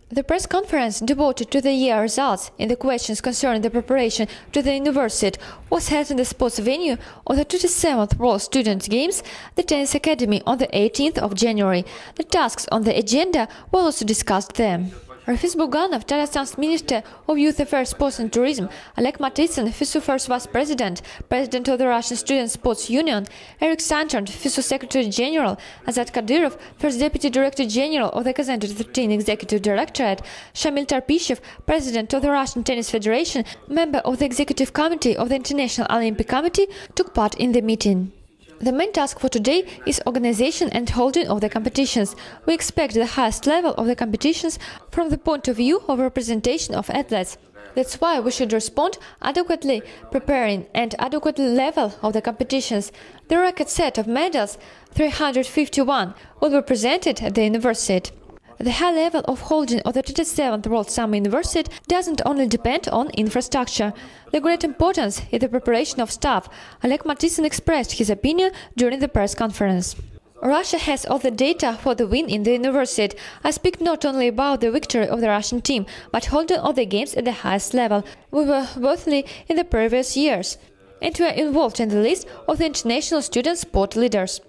The press conference devoted to the year results and the questions concerning the preparation to the university was held in the sports venue of the 27th World Student Games, the Tennis Academy, on the 18th of January. The tasks on the agenda were also discussed there. Rafis Buganov, Tatastan's Minister of Youth Affairs, Sports and Tourism, Oleg Matitsyn, FISU First Vice President, President of the Russian Student Sports Union, Eric Sanchand, FISU Secretary General, Azat Kadyrov, First Deputy Director General of the Kazan 13 Executive Directorate, Shamil Tarpishev, President of the Russian Tennis Federation, member of the Executive Committee of the International Olympic Committee, took part in the meeting. The main task for today is organization and holding of the competitions. We expect the highest level of the competitions from the point of view of representation of athletes. That's why we should respond adequately, preparing and adequately level of the competitions. The record set of medals, 351, will be presented at the university. The high level of holding of the 37th World Summer University doesn't only depend on infrastructure. The great importance is the preparation of staff. Oleg Matitsyn expressed his opinion during the press conference. Russia has all the data for the win in the university. I speak not only about the victory of the Russian team, but holding all the games at the highest level. We were worthy in the previous years, and we are involved in the list of the international student sport leaders.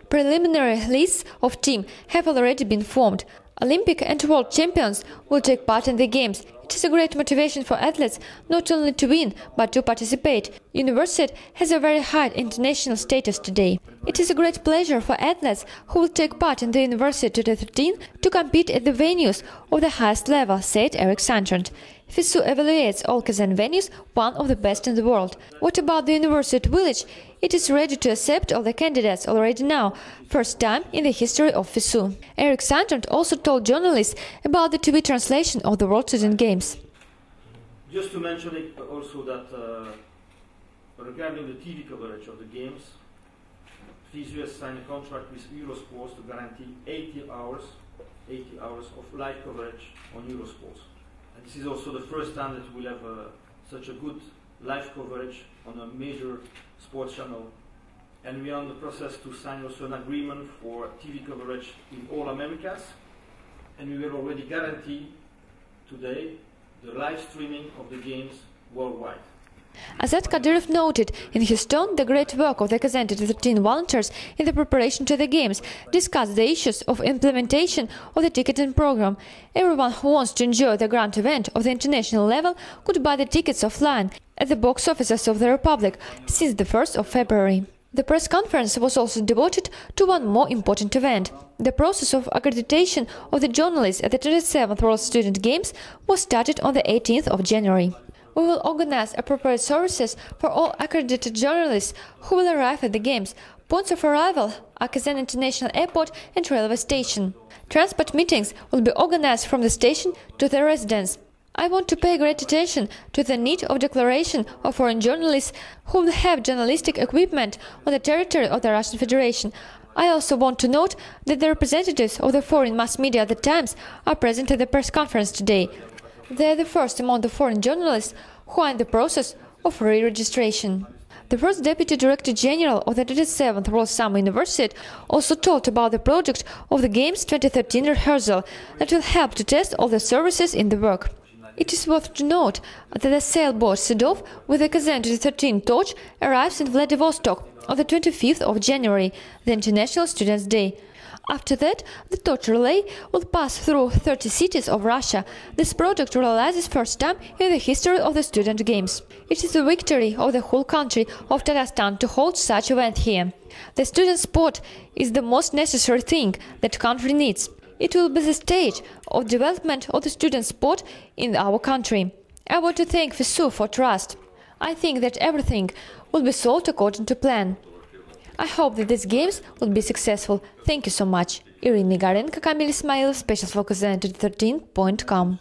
Preliminary lists of teams have already been formed. Olympic and world champions will take part in the games. It is a great motivation for athletes not only to win, but to participate. University has a very high international status today. It is a great pleasure for athletes who will take part in the University 13 to compete at the venues of the highest level, said Eric Sanchand. FISU evaluates all Kazan venues, one of the best in the world. What about the University Village? It is ready to accept all the candidates already now, first time in the history of FISU. Eric Sanchand also told journalists about the TV translation of the World Student Games. Just to mention it also that regarding the TV coverage of the games, FISU has signed a contract with Eurosports to guarantee 80 hours of live coverage on Eurosports. And this is also the first time that we'll have such a good live coverage on a major sports channel. And we are in the process to sign also an agreement for TV coverage in all Americas. And we will already guarantee today the live streaming of the games worldwide. Azat Kadyrov noted in his tone the great work of the Kazan 13 volunteers in the preparation to the games, discussed the issues of implementation of the ticketing program. Everyone who wants to enjoy the grand event of the international level could buy the tickets offline at the box offices of the Republic since the 1st of February. The press conference was also devoted to one more important event. The process of accreditation of the journalists at the 37th World Student Games was started on the 18th of January. We will organize appropriate services for all accredited journalists who will arrive at the games. Points of arrival are Kazan International Airport and railway station. Transport meetings will be organized from the station to the residence. I want to pay great attention to the need of declaration of foreign journalists who will have journalistic equipment on the territory of the Russian Federation. I also want to note that the representatives of the foreign mass media at the Times are present at the press conference today. They are the first among the foreign journalists who are in the process of re-registration. The First Deputy Director General of the 37th World Summer University also talked about the project of the Games 2013 rehearsal that will help to test all the services in the work. It is worth to note that the sailboat Sedov with the Kazan 2013 torch arrives in Vladivostok on the 25th of January, the International Students' Day. After that, the torch relay will pass through 30 cities of Russia. This project realizes first time in the history of the Student Games. It is the victory of the whole country of Tatarstan to hold such event here. The student sport is the most necessary thing that country needs. It will be the stage of development of the student sport in our country. I want to thank FISU for trust. I think that everything will be solved according to plan. I hope that these games will be successful. Thank you so much. Irina Nigarenko, Kamil Ismailov, Special Focus 13.com.